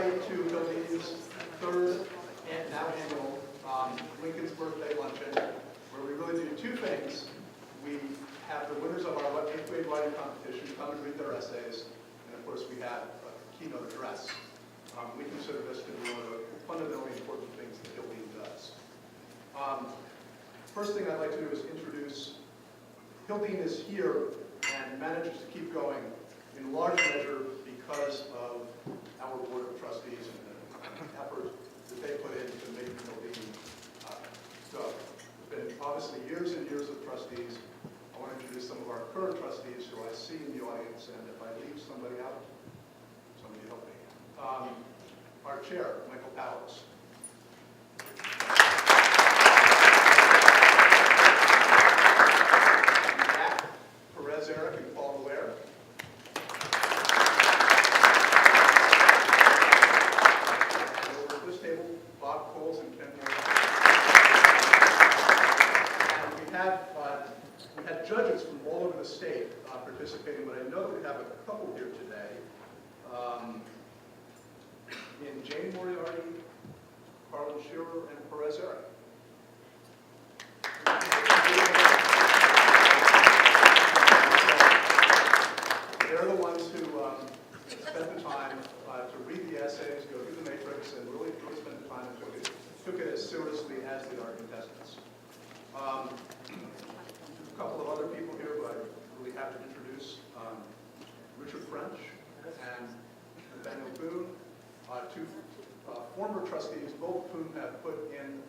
everybody to Hildene's third and now annual Lincoln's Birthday Luncheon, where we really do two things. We have the winners of our 8th grade writing competition come and read their essays, and of course we have a keynote address. We consider this to be one of the fundamentally important things that Hildene does. First thing I'd like to do is introduce Hildene is here and manages to keep going in large measure because of our Board of Trustees and the effort that they put into making Hildene go. It's been obviously years and years of trustees. I want to introduce some of our current trustees who I see in the audience, and if I leave somebody out, somebody help me. Our chair, Michael Powers. Eric and Paul Ware. And over at this table, Bob Coles and Ken Moore. And we had judges from all over the state participating, but I know that we have a couple here today. In Jane Moriarty, Carlin Shearer, and Perez Eric. They're the ones who spent the time to read the essays, go through the matrix, and really spent the time and took it as seriously as did our contestants. A couple of other people here who I really have to introduce. Richard French and Nathaniel Boone, two former trustees, both of whom have put in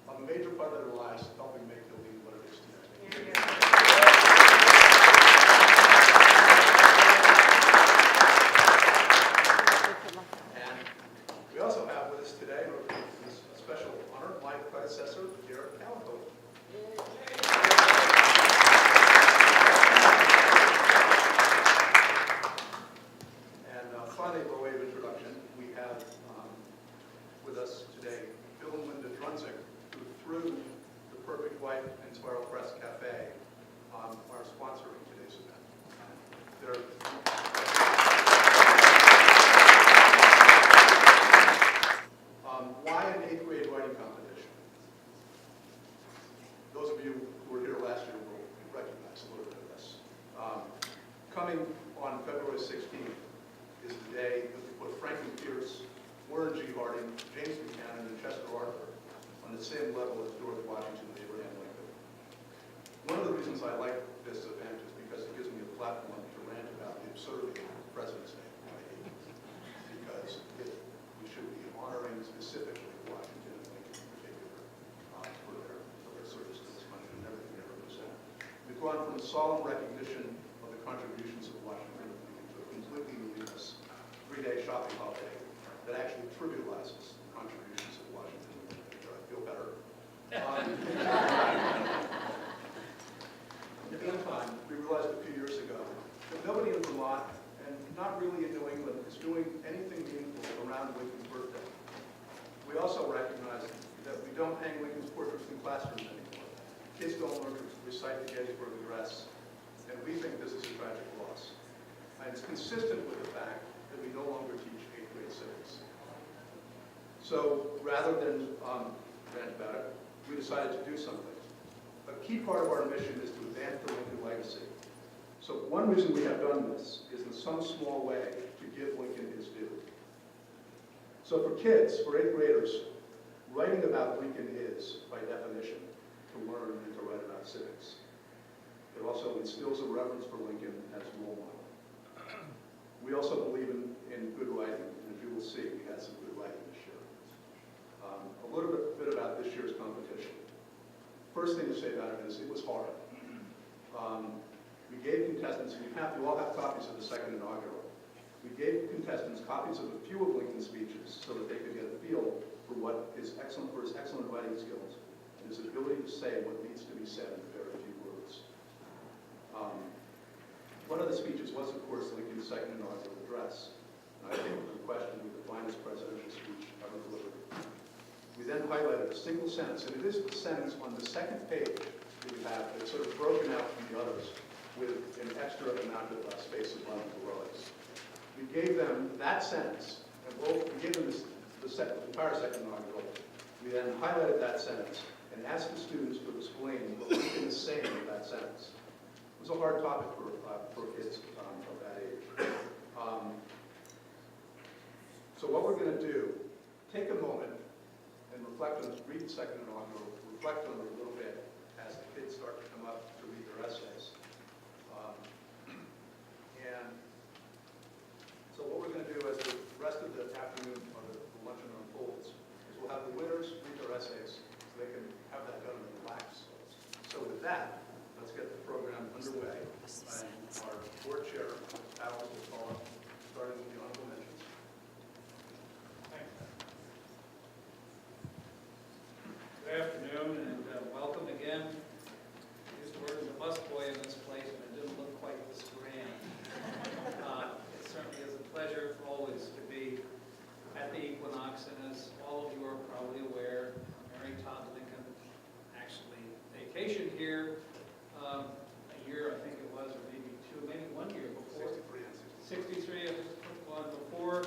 a major part of their lives helping make Hildene what it is today. We also have with us today, a special honor, my predecessor, Derek Calico. And finally, by way of introduction, we have with us today Bill and Linda Drunzik, who through the Perfect White and Spiral Press Cafe are sponsoring today's event. Why an 8th grade writing competition? Those of you who were here last year will recognize a little bit of this. Coming on February 16th is the day that we put Franklin Pierce, Warren G. Harding, James Buchanan, and Chester Arthur on the same level as George Washington and Abraham Lincoln. One of the reasons I like this event is because it gives me a platform to rant about the absurdity of President's Day, because we should be honoring specifically Washington and Lincoln in particular for their service to this country and everything they represent. We've gone from a solemn recognition of the contributions of Washington and Lincoln to a completely meaningless 3-day shopping holiday that actually trivializes the contributions of Washington and Lincoln. I feel better. In the meantime, we realized a few years ago that nobody in Vermont, and not really in New England, is doing anything meaningful around Lincoln's birthday. We also recognize that we don't hang Lincoln's portraits in classrooms anymore. Kids don't learn to recite the Gettysburg Address, and we think this is a tragic loss. And it's consistent with the fact that we no longer teach 8th grade civics. So rather than rant about it, we decided to do something. A key part of our mission is to advance the Lincoln legacy. So one reason we have done this is in some small way to give Lincoln his due. So for kids, for 8th graders, writing about Lincoln is, by definition, to learn and to write about civics. It also instills a reverence for Lincoln as a role model. We also believe in good writing, and as you will see, we had some good writing this year. A little bit about this year's competition. First thing to say about it is it was hard. We gave contestants, and you all have copies of the second inaugural. We gave contestants copies of a few of Lincoln's speeches so that they could get a feel for his excellent writing skills and his ability to say what needs to be said in very few words. One of the speeches was, of course, Lincoln's second inaugural address. I think the question was the finest presidential speech ever delivered. We then highlighted a single sentence, and it is the sentence on the second page that we have that's sort of broken out from the others with an extra amount of space above the rows. We gave them that sentence And we'll begin the entire second inaugural. We then highlighted that sentence and asked the students to explain what Lincoln is saying in that sentence. It was a hard topic for kids of that age. So what we're going to do, take a moment and reflect on, read the second inaugural, reflect on it a little bit as the kids start to come up to read their essays. And so what we're going to do as the rest of the afternoon or the luncheon unfolds is we'll have the winners read their essays so they can have that done and relax. So with that, let's get the program underway. And our board chair, Alex, will call up, starting with the honorable mentions. Thanks. Good afternoon and welcome again. I used to work as a busboy in this place and it didn't look quite this grand. It certainly is a pleasure always to be at the equinox, and as all of you are probably aware, Mary Todd Lincoln actually vacationed here a year, I think it was, or maybe two, maybe 1 year before. 63 and 61 before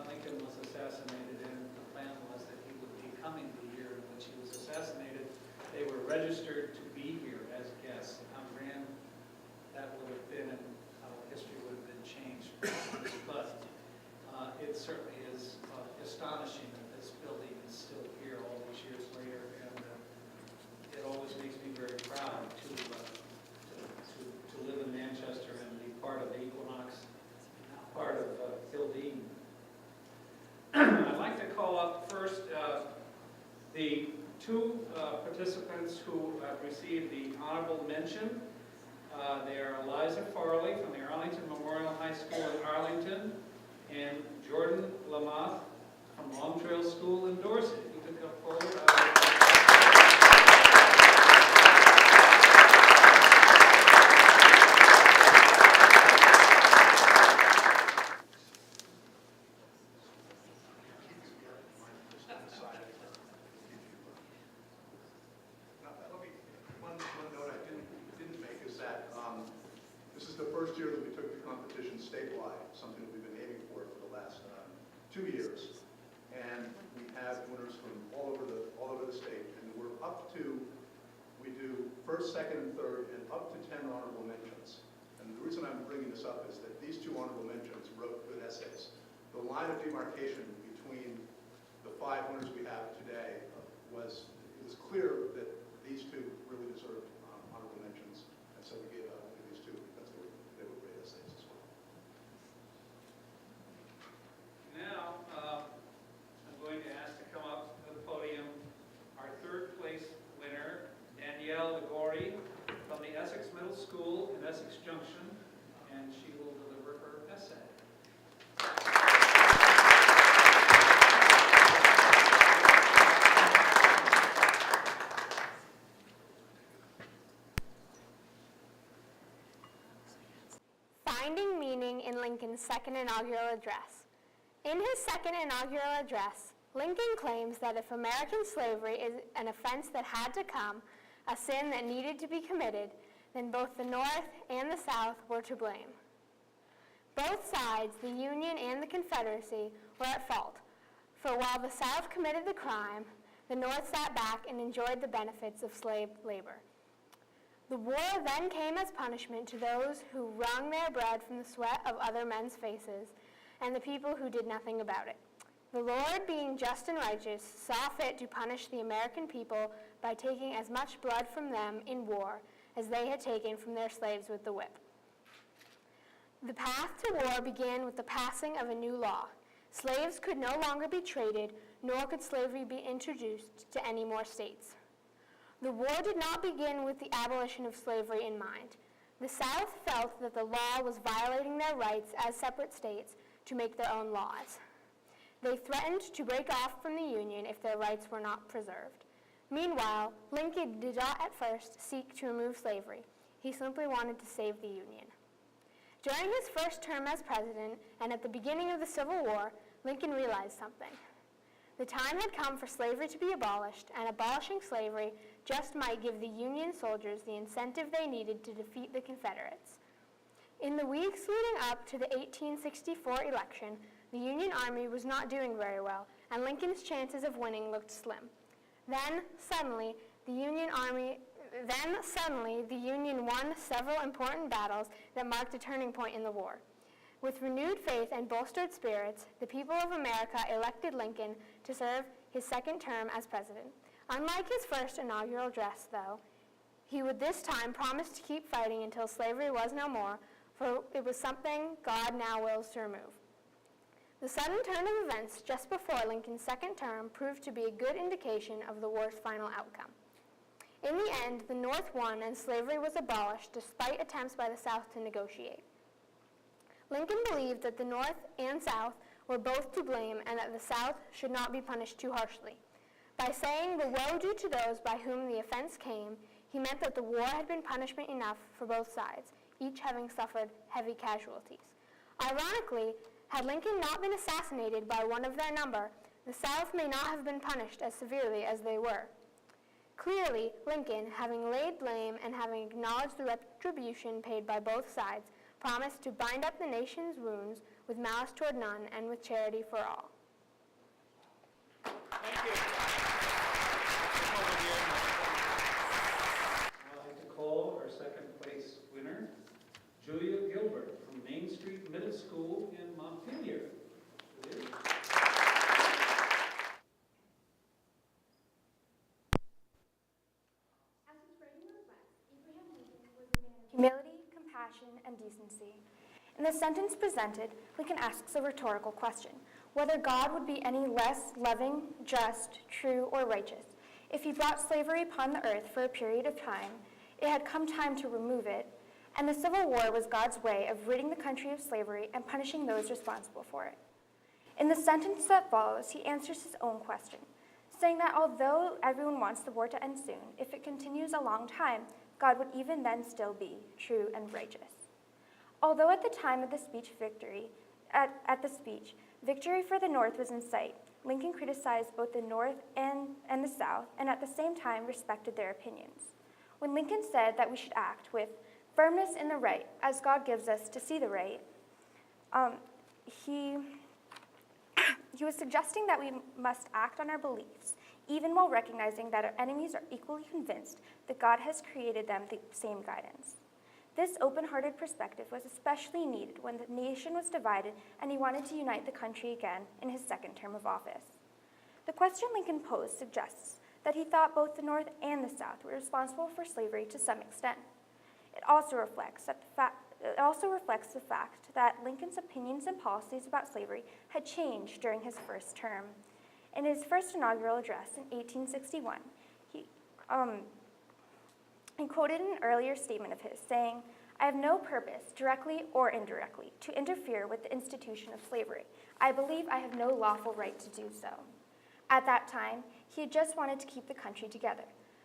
Lincoln was assassinated, and the plan was that he would be coming the year in which he was assassinated. They were registered to be here as guests. How grand that would have been, and how history would have been changed. But it certainly is astonishing that this building is still here all these years later, and it always makes me very proud to live in Manchester and be part of the Equinox, part of Hildene. I'd like to call up first the two participants who have received the honorable mention. They are Eliza Farley from the Arlington Memorial High School in Arlington and Jordan Lamothe from Long Trail School in Dorset. You can come forward. One note I didn't make is that this is the first year that we took the competition statewide, something that we've been aiming for the last 2 years. And we have winners from all over the state, and we're up to, we do first, second, and third, and up to 10 honorable mentions. And the reason I'm bringing this up is that these two honorable mentions wrote good essays. The line of demarcation between the 5 winners we have today it was clear that these two really deserved honorable mentions, and so we gave out to these two because they were great essays as well. Now, I'm going to ask to come up to the podium our third place winner, Danielle Ligori from the Essex Middle School in Essex Junction, and she will deliver her essay. Finding meaning in Lincoln's second inaugural address. In his second inaugural address, Lincoln claims that if American slavery is an offense that had to come, a sin that needed to be committed, then both the North and the South were to blame. Both sides, the Union and the Confederacy, were at fault, for while the South committed the crime, the North sat back and enjoyed the benefits of slave labor. The war then came as punishment to those who wrung their bread from the sweat of other men's faces, and the people who did nothing about it. The Lord, being just and righteous, saw fit to punish the American people by taking as much blood from them in war as they had taken from their slaves with the whip. The path to war began with the passing of a new law. Slaves could no longer be traded, nor could slavery be introduced to any more states. The war did not begin with the abolition of slavery in mind. The South felt that the law was violating their rights as separate states to make their own laws. They threatened to break off from the Union if their rights were not preserved. Meanwhile, Lincoln did not at first seek to remove slavery. He simply wanted to save the Union. During his first term as president and at the beginning of the Civil War, Lincoln realized something. The time had come for slavery to be abolished, and abolishing slavery just might give the Union soldiers the incentive they needed to defeat the Confederates. In the weeks leading up to the 1864 election, The Union Army was not doing very well, and Lincoln's chances of winning looked slim. Then suddenly, the Union won several important battles that marked a turning point in the war. With renewed faith and bolstered spirits, the people of America elected Lincoln to serve his second term as president. Unlike his first inaugural address, though, he would this time promise to keep fighting until slavery was no more, for it was something God now wills to remove. The sudden turn of events just before Lincoln's second term proved to be a good indication of the war's final outcome. In the end, the North won and slavery was abolished despite attempts by the South to negotiate. Lincoln believed that the North and South were both to blame and that the South should not be punished too harshly. By saying the woe due to those by whom the offense came, he meant that the war had been punishment enough for both sides, each having suffered heavy casualties. Ironically, had Lincoln not been assassinated by one of their number, the South may not have been punished as severely as they were. Clearly, Lincoln, having laid blame and having acknowledged the retribution paid by both sides, promised to bind up the nation's wounds with malice toward none and with charity for all. Thank you. I'd like to call our second place winner, Julia Gilbert from Main Street Middle School in Montpelier. Julia. As his writing reflects, Abraham Lincoln was a man of humility, compassion, and decency. In the sentence presented, Lincoln asks a rhetorical question, whether God would be any less loving, just, true, or righteous. If he brought slavery upon the earth for a period of time, it had come time to remove it, and the Civil War was God's way of ridding the country of slavery and punishing those responsible for it. In the sentence that follows, he answers his own question, saying that although everyone wants the war to end soon, if it continues a long time, God would even then still be true and righteous. Although at the time of the speech victory for the North was in sight, Lincoln criticized both the North and the South, and at the same time respected their opinions. When Lincoln said that we should act with firmness in the right, as God gives us to see the right, he was suggesting that we must act on our beliefs, even while recognizing that our enemies are equally convinced that God has created them the same guidance. This open-hearted perspective was especially needed when the nation was divided and he wanted to unite the country again in his second term of office. The question Lincoln posed suggests that he thought both the North and the South were responsible for slavery to some extent. It also reflects the fact that Lincoln's opinions and policies about slavery had changed during his first term. In his first inaugural address in 1861, he quoted an earlier statement of his, saying, "I have no purpose, directly or indirectly, to interfere with the institution of slavery. I believe I have no lawful right to do so." At that time, he had just wanted to keep the country together.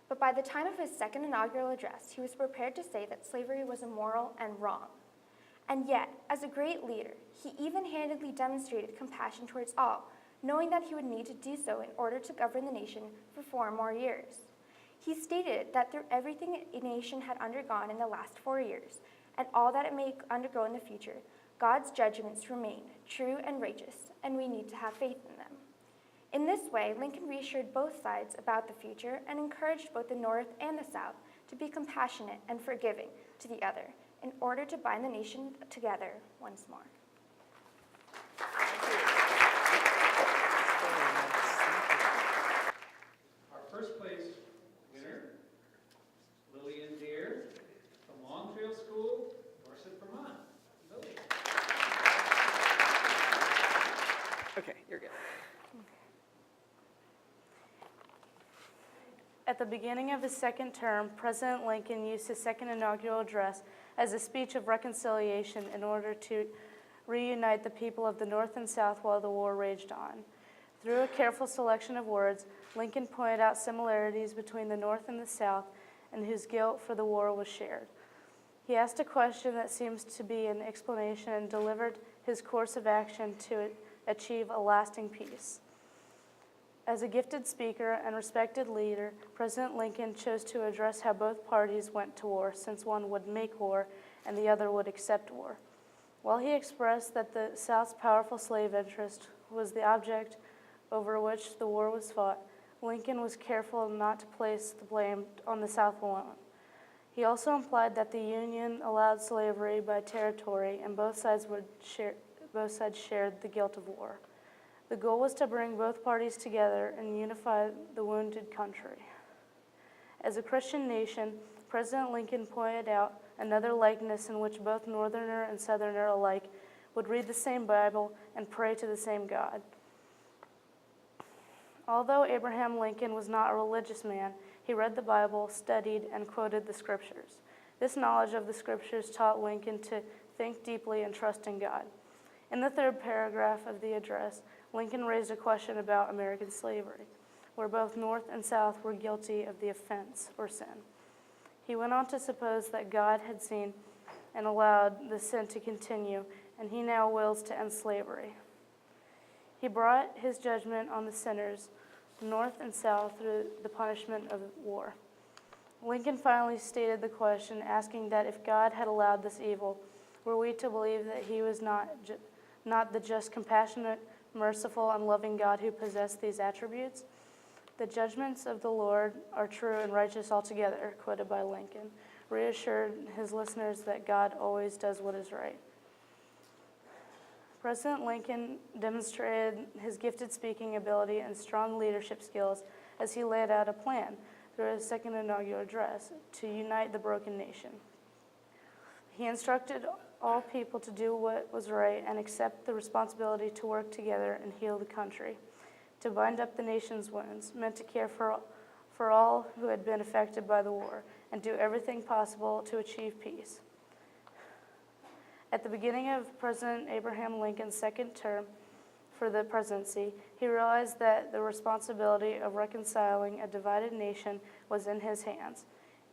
But by the time of his second inaugural address, he was prepared to say that slavery was immoral and wrong. And yet, as a great leader, he even-handedly demonstrated compassion towards all, knowing that he would need to do so in order to govern the nation for 4 more years. He stated that through everything a nation had undergone in the last 4 years, and all that it may undergo in the future, God's judgments remain true and righteous, and we need to have faith in them. In this way, Lincoln reassured both sides about the future and encouraged both the North and the South to be compassionate and forgiving to the other in order to bind the nation together once more. Our first place winner, Lillian Deere from Longtrail School, Dorset, Vermont. Lily. Okay, you're good. At the beginning of his second term, President Lincoln used his second inaugural address as a speech of reconciliation in order to reunite the people of the North and South while the war raged on. Through a careful selection of words, Lincoln pointed out similarities between the North and the South and whose guilt for the war was shared. He asked a question that seems to be an explanation and delivered his course of action to achieve a lasting peace. As a gifted speaker and respected leader, President Lincoln chose to address how both parties went to war, since one would make war and the other would accept war. While he expressed that the South's powerful slave interest was the object over which the war was fought, Lincoln was careful not to place the blame on the South alone. He also implied that the Union allowed slavery by territory and both sides shared the guilt of war. The goal was to bring both parties together and unify the wounded country. As a Christian nation, President Lincoln pointed out another likeness in which both Northerner and Southerner alike would read the same Bible and pray to the same God. Although Abraham Lincoln was not a religious man, he read the Bible, studied, and quoted the Scriptures. This knowledge of the Scriptures taught Lincoln to think deeply and trust in God. In the third paragraph of the address, Lincoln raised a question about American slavery, where both North and South were guilty of the offense or sin. He went on to suppose that God had seen and allowed the sin to continue, and he now wills to end slavery. He brought his judgment on the sinners, North and South, through the punishment of war. Lincoln finally stated the question, asking that if God had allowed this evil, were we to believe that he was not the just, compassionate, merciful, and loving God who possessed these attributes? The judgments of the Lord are true and righteous altogether, quoted by Lincoln, reassured his listeners that God always does what is right. President Lincoln demonstrated his gifted speaking ability and strong leadership skills as he laid out a plan through his second inaugural address to unite the broken nation. He instructed all people to do what was right and accept the responsibility to work together and heal the country, to bind up the nation's wounds, meant to care for all who had been affected by the war, and do everything possible to achieve peace. At the beginning of President Abraham Lincoln's second term for the presidency, he realized that the responsibility of reconciling a divided nation was in his hands.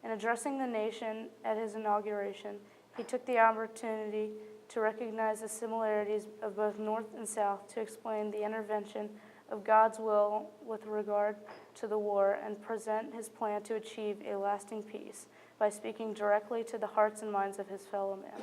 In addressing the nation at his inauguration, he took the opportunity to recognize the similarities of both North and South to explain the intervention of God's will with regard to the war and present his plan to achieve a lasting peace by speaking directly to the hearts and minds of his fellow men.